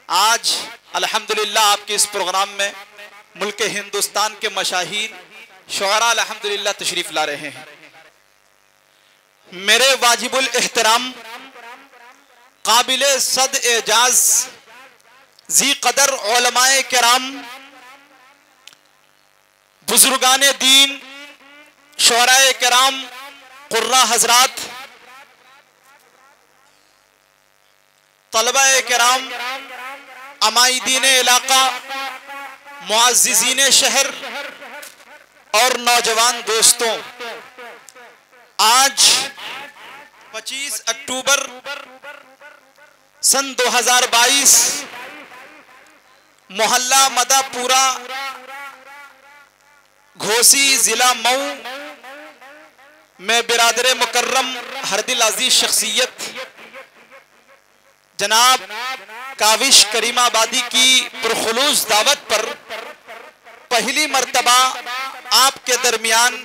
आज अल्हम्दुलिल्लाह आपके इस प्रोग्राम में मुल्क हिंदुस्तान के मशाहीर शुअरा अल्हम्दुलिल्लाह तशरीफ ला रहे हैं। मेरे वाजिबुल एहतराम काबिले सद एजाज जी कदर उलमाए किराम बुजुर्गाने दीन शुअराए किराम कुर्रा हजरात तलबाए किराम अमाइदीन इलाका मुअज़्ज़िज़ीन शहर और नौजवान दोस्तों, आज 25 अक्टूबर सन 2022 मोहल्ला मदापुरा घोसी जिला मऊ में बिरादर मुकर्रम हरदिल अजीज शख्सियत जनाब काविश करीमाबादी की पुरखुलूस दावत पर पहली मर्तबा आपके दरमियान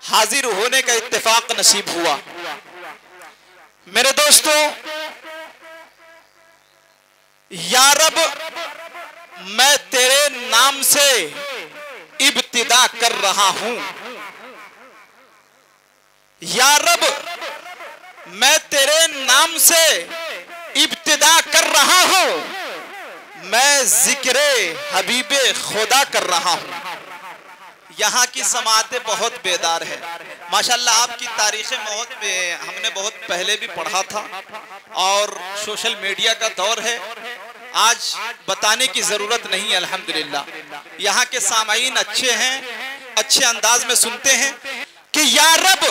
हाजिर होने का इत्तेफाक नसीब हुआ। मेरे दोस्तों, या रब, मैं तेरे नाम से इब्तिदा कर रहा हूं। या रब, मैं तेरे नाम से इब्तिदा कर रहा हूं। मैं जिक्रे हबीबे खुदा कर रहा हूं। यहाँ की समातें बहुत बेदार है माशाल्लाह। आपकी तारीखें हमने बहुत पहले भी पढ़ा था और सोशल मीडिया का दौर है, आज बताने की जरूरत नहीं। अल्हम्दुलिल्लाह यहाँ के सामाईन अच्छे हैं, अच्छे अंदाज में सुनते हैं कि या रब,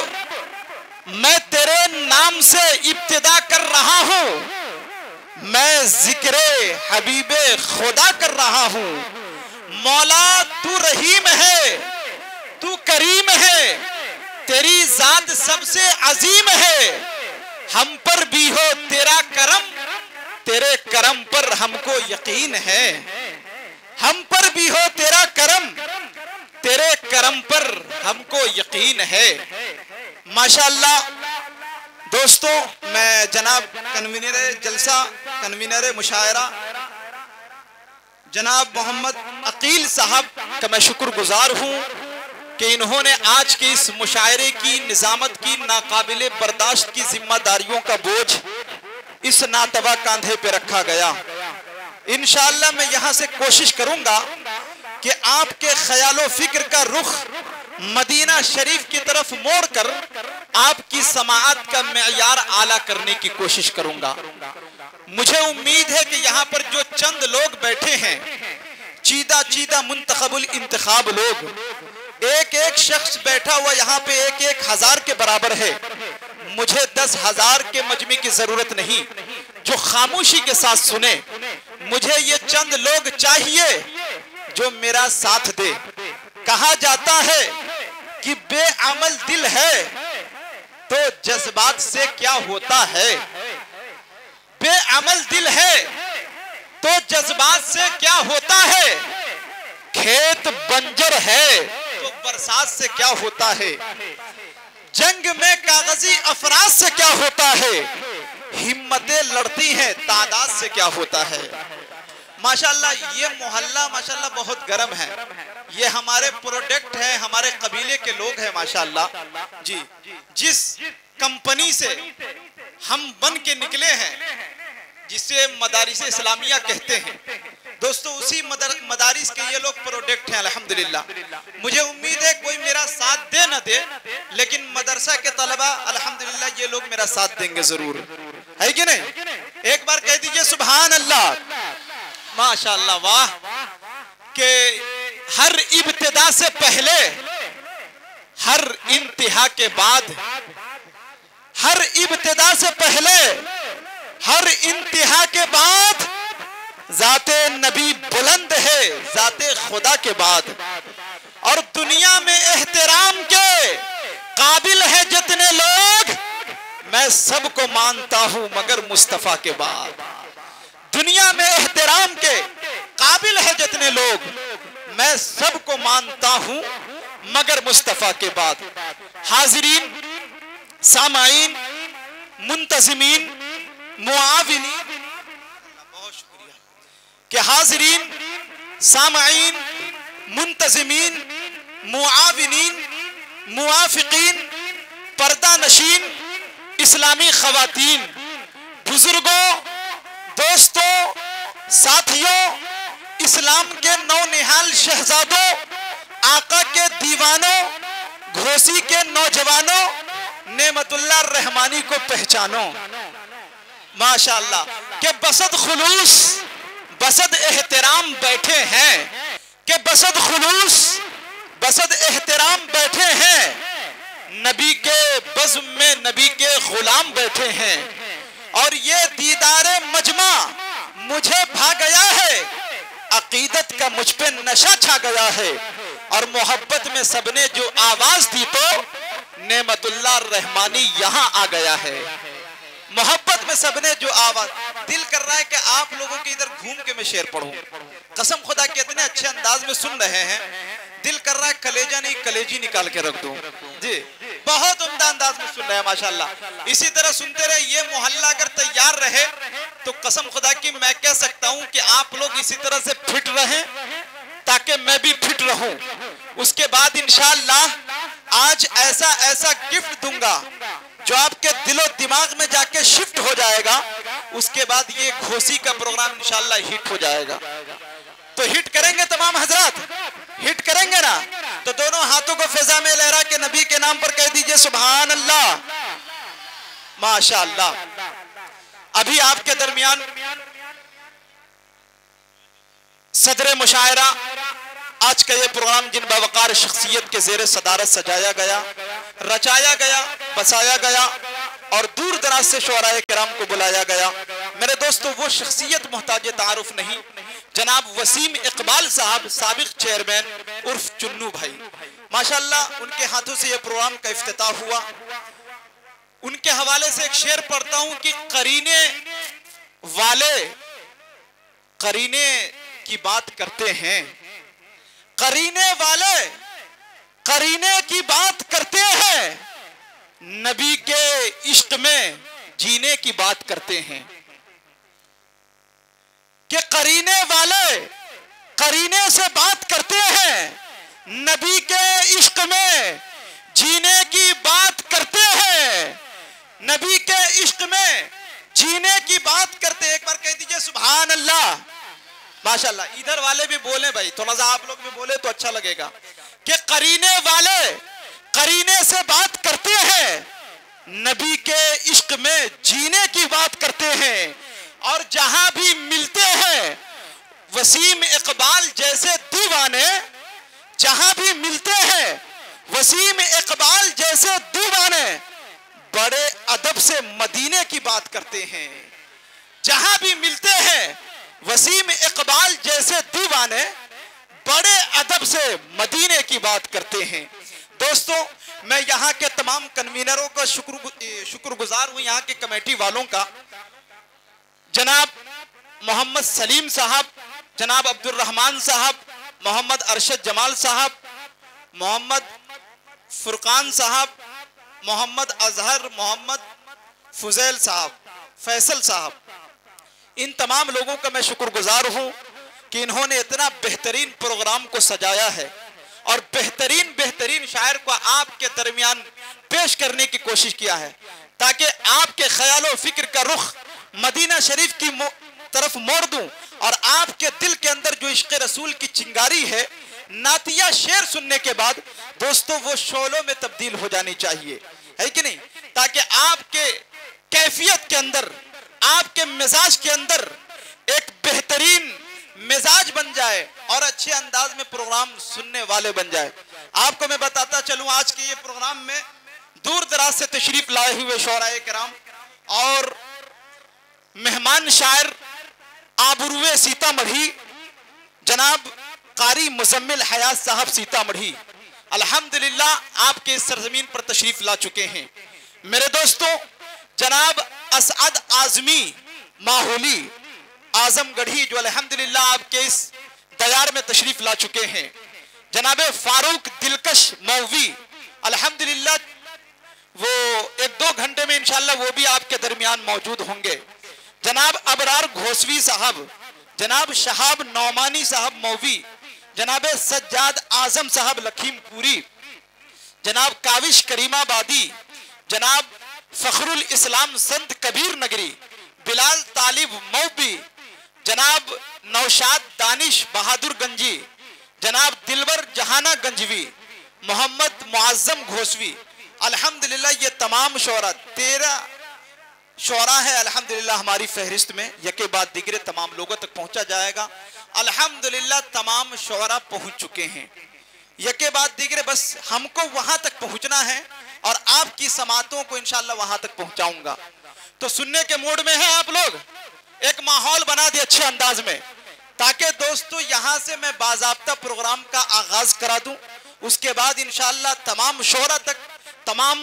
मैं तेरे नाम से इब्तिदा कर रहा हूं। मैं जिक्रे हबीबे खुदा कर रहा हूं। मौला तू रहीम है, तू करीम है, तेरी जात सबसे अजीम है। हम पर भी हो तेरा करम, तेरे करम पर हमको यकीन है। हम पर भी हो तेरा करम, तेरे करम पर हमको यकीन है। माशाअल्लाह दोस्तों, मैं जनाब कन्वीनर जलसा, कन्वीनर मुशायरा जनाब मोहम्मद अकील साहब का मैं शुक्रगुजार हूं कि इन्होंने आज के इस मुशायरे की निजामत की नाकाबिले बर्दाश्त की जिम्मेदारियों का बोझ इस नातवा कांधे पे रखा गया। इंशाअल्लाह मैं यहां से कोशिश करूंगा कि आपके ख्यालो फिक्र का रुख मदीना शरीफ की तरफ मोड़कर आपकी समाअत का मेयार आला करने की कोशिश करूंगा। मुझे उम्मीद है कि यहाँ पर जो चंद लोग बैठे हैं, चीदा चीदा मुंतखबुल इंतखाब लोग, एक एक शख्स बैठा हुआ यहाँ पे 1-1 हज़ार के बराबर है। मुझे 10,000 के मजमे की जरूरत नहीं जो खामोशी के साथ सुने। मुझे ये चंद लोग चाहिए जो मेरा साथ दे। कहा जाता है कि बेअमल दिल है तो जज्बात से क्या होता है। बेअमल दिल है तो जज्बात से क्या होता है। खेत बंजर है तो बरसात से क्या होता है। जंग में कागजी अफराज से क्या होता है। हिम्मतें लड़ती हैं तादाद से क्या होता है। माशाल्लाह ये मोहल्ला माशाल्लाह बहुत गर्म है। ये हमारे प्रोडक्ट है, हमारे कबीले के लोग हैं माशाल्लाह जी। जिस कंपनी से हम बन के निकले हैं, जिसे मदारिस इस्लामिया कहते हैं दोस्तों, उसी मदारिस के ये लोग प्रोडक्ट हैं अल्हम्दुलिल्लाह। मुझे उम्मीद है कोई मेरा साथ दे न दे, लेकिन मदरसा के तलबा अल्हम्दुलिल्लाह ये लोग मेरा साथ देंगे जरूर, है कि नहीं। एक बार कह दीजिए सुभान अल्लाह। माशाअल्लाह, वाह। के हर इब्तिदा से पहले, हर इंतहा के बाद, हर इब्तिदा से पहले, हर इंतहा के बाद जाते नबी बुलंद है जाते खुदा के बाद। और दुनिया में एहतराम के काबिल है जितने लोग, मैं सबको मानता हूं मगर मुस्तफा के बाद। दुनिया में एहतराम के काबिल है जितने लोग, मैं सबको मानता हूं मगर मुस्तफा के बाद। हाजिरीन, सामाईन, मुंतजिमीन, मुआविनीन, कि हाज़रीन, सामईन, मुंतज़िमीन, मुआविनीन, मुआफ़िकीन, पर्दा नशीन, इस्लामी ख़वातीन, बुजुर्गों, दोस्तों, साथियों, इस्लाम के नौनिहाल शहजादों, आका के दीवानों, घोसी के नौजवानों, नेमतुल्लाह रहमानी को पहचानो। माशाअल्लाह के बसद खुलूस, बसद एहतराम बैठे हैं, के बसद खुलूस, बसद एहतराम बैठे हैं, नबी के बज़्म में नबी के गुलाम बैठे हैं। और ये दीदारे मजमा मुझे भा गया है, अकीदत का मुझ पे नशा छा गया है। और मोहब्बत में सबने जो आवाज दी तो नेमतुल्लाह रहमानी यहाँ आ गया है। मोहब्बत में सबने जो आवाज, दिल कर रहा है कि आप लोगों के इधर घूम के मैं शेर पढ़ूं। कसम खुदा के इतने अच्छे अंदाज में सुन रहे हैं, दिल कर रहा है कलेजा नहीं कलेजी निकाल के रख दूं। जी, बहुत उम्दा अंदाज में सुन रहे हैं माशाल्लाह। इसी तरह सुनते रहे। ये मोहल्ला अगर तैयार रहे तो कसम खुदा की मैं कह सकता हूं कि आप लोग इसी तरह से फिट रहें ताकि मैं भी फिट रहूं। उसके बाद इंशाअल्लाह आज ऐसा ऐसा गिफ्ट दूंगा जो आपके दिलो दिमाग में जाके शिफ्ट हो जाएगा। उसके बाद ये घोसी का प्रोग्राम इंशाअल्लाह हिट हो जाएगा। तो हिट करेंगे तमाम हजरात, हिट करेंगे ना? तो दोनों हाथों को फिजा में लहरा के नबी के नाम पर कह दीजिए सुभान अल्लाह, माशाअल्लाह। अभी आपके दरमियान सदर मुशायरा आज का ये प्रोग्राम जिन बावकार शख्सियत के जेर सदारत सजाया गया, रचाया गया, बसाया गया और दूर दराज से शुअराए किराम को बुलाया गया। मेरे दोस्तों, वो शख्सियत मोहताज तारुफ नहीं, जनाब वसीम इकबाल साहब, साबिक चेयरमैन उर्फ चुन्नू भाई, माशाअल्लाह उनके हाथों से ये प्रोग्राम का इफ्तिताह हुआ। उनके हवाले से एक शेर पढ़ता हूं कि करीने वाले करीने की बात करते हैं, करीने वाले करीने की बात करते हैं, नबी के इश्क में जीने की बात करते हैं। कि करीने वाले करीने से बात करते हैं, नबी के इश्क में जीने की बात करते हैं, नबी के इश्क में जीने की बात करते हैं। एक बार कह दीजिए सुभान अल्लाह, माशाअल्लाह। इधर वाले भी बोले भाई, थोड़ा सा आप लोग भी बोले तो अच्छा लगेगा। कि करीने वाले करीने से बात करते हैं, नबी के इश्क में जीने की बात करते हैं। और जहां भी मिलते हैं वसीम इकबाल जैसे दीवाने, जहां भी मिलते हैं वसीम इकबाल जैसे दीवाने, बड़े अदब से मदीने की बात करते हैं। जहां भी मिलते हैं वसीम इकबाल जैसे दीवाने, बड़े अदब से मदीने की बात करते हैं। दोस्तों, मैं यहाँ के तमाम कन्वीनरों का शुक्रगुजार हूँ, यहाँ के कमेटी वालों का, जनाब मोहम्मद सलीम साहब, जनाब अब्दुल रहमान साहब, मोहम्मद अरशद जमाल साहब, मोहम्मद फुरकान साहब, मोहम्मद अजहर, मोहम्मद फुजैल साहब, फैसल साहब, इन तमाम लोगों का मैं शुक्रगुजार हूं कि इन्होंने इतना बेहतरीन प्रोग्राम को सजाया है और बेहतरीन बेहतरीन शायर को आपके दरमियान पेश करने की कोशिश किया है, ताकि आपके ख्याल और फिक्र का रुख मदीना शरीफ की तरफ मोड़ दूं और आपके दिल के अंदर जो इश्क रसूल की चिंगारी है, नातिया शेर सुनने के बाद दोस्तों वो शोलों में तब्दील हो जानी चाहिए, है कि नहीं? ताकि आपके कैफियत के अंदर, आपके मिजाज के अंदर एक बेहतरीन मिजाज बन जाए और अच्छे अंदाज में प्रोग्राम सुनने वाले बन जाए। आपको मैं बताता चलूं, आज के ये प्रोग्राम में दूर दराज से तशरीफ लाए हुए शौराए किराम और मेहमान शायर आबरुए सीतामढ़ी जनाब कारी मुजम्मिल हयात साहब सीतामढ़ी अल्हम्दुलिल्लाह आपके इस सरजमीन पर तशरीफ ला चुके हैं। मेरे दोस्तों, जनाब असअद आजमी माहौली आजमगढ़ी जो अल्हम्दुलिल्लाह आपके इस दयार में तशरीफ ला चुके हैं। जनाब फारूक दिलकश मौवी अल्हम्दुलिल्लाह वो 1-2 घंटे में इंशाअल्लाह वो भी आपके दरमियान मौजूद होंगे। जनाब अबरार घोसवी साहब जनाब शहाब नौमानी साहब मौवी, जनाब सज्जाद आजम साहब लखीमपुरी, जनाब काविश करीमाबादी, जनाब फखरुल इस्लाम संत कबीर नगरी, बिलाल तालिब मौवी, जनाब नौशाद दानिश बहादुर गंजी, जनाब दिलवर जहाना गंजवी, मोहम्मद मुआज्जम घोसवी। अल्हम्दुलिल्लाह ये तमाम शोरा 13 शोरा है अल्हम्दुलिल्लाह हमारी फहरिस्त में। यके बाद दिगरे तमाम लोगों तक पहुंचा जाएगा। अल्हम्दुलिल्लाह तमाम शोरा पहुंच चुके हैं। यके बाद दिगरे बस हमको वहां तक पहुंचना है और आपकी समातों को इंशाअल्लाह वहां तक पहुंचाऊंगा। तो सुनने के मूड में है आप लोग? एक माहौल बना दिए अच्छे अंदाज में, ताकि दोस्तों यहां से मैं बाज़ाब्ता प्रोग्राम का आगाज करा दूं। उसके बाद इंशाअल्लाह तमाम शोरा तक, तमाम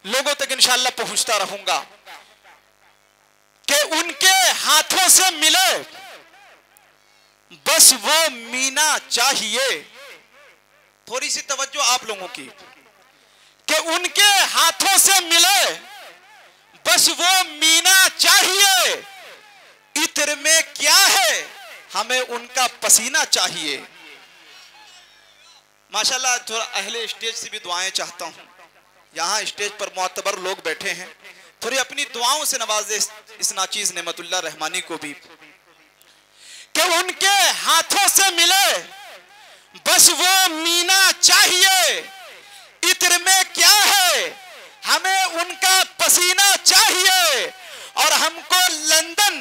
लोगों तक इंशाअल्लाह पहुंचता रहूंगा कि उनके हाथों से मिले बस वो मीना चाहिए। थोड़ी सी तवज्जो आप लोगों की, कि उनके हाथों से मिले बस वो मीना चाहिए। इत्र में क्या है, हमें उनका पसीना चाहिए। माशाल्लाह थोड़ा अहले स्टेज से भी दुआएं चाहता हूं। यहां स्टेज पर मोतबर लोग बैठे हैं, थोड़ी अपनी दुआओं से नवाजे इस नाचीज नेमतुल्लाह रहमानी को भी, कि उनके हाथों से मिले बस वो मीना चाहिए। इत्र में क्या है, हमें उनका पसीना चाहिए। और हमको लंदन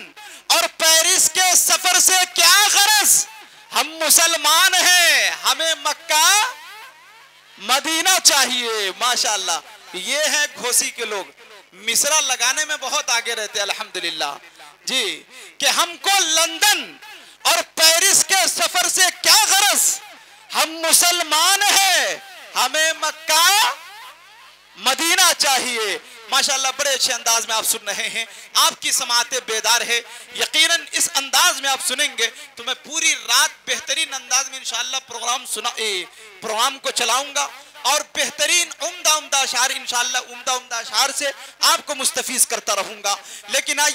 और पेरिस के सफर से क्या गरज, हम मुसलमान हैं, हमें मक्का मदीना चाहिए। माशाअल्लाह ये है घोसी के लोग, मिसरा लगाने में बहुत आगे रहते हैं अल्हम्दुलिल्लाह जी। कि हमको लंदन और पेरिस के सफर से क्या गरज, हम मुसलमान हैं, हमें मक्का मदीना चाहिए। माशाअल्लाह बड़े अच्छे अंदाज में आप सुन रहे हैं। आपकी समातें बेदार है। यकीनन इस अंदाज में आप सुनेंगे तो मैं पूरी रात बेहतरीन अंदाज में इंशाअल्लाह प्रोग्राम को चलाऊंगा और बेहतरीन उम्दा अशार इंशाअल्लाह उम्दा अशार से आपको मुस्तफीज करता रहूंगा। लेकिन आइए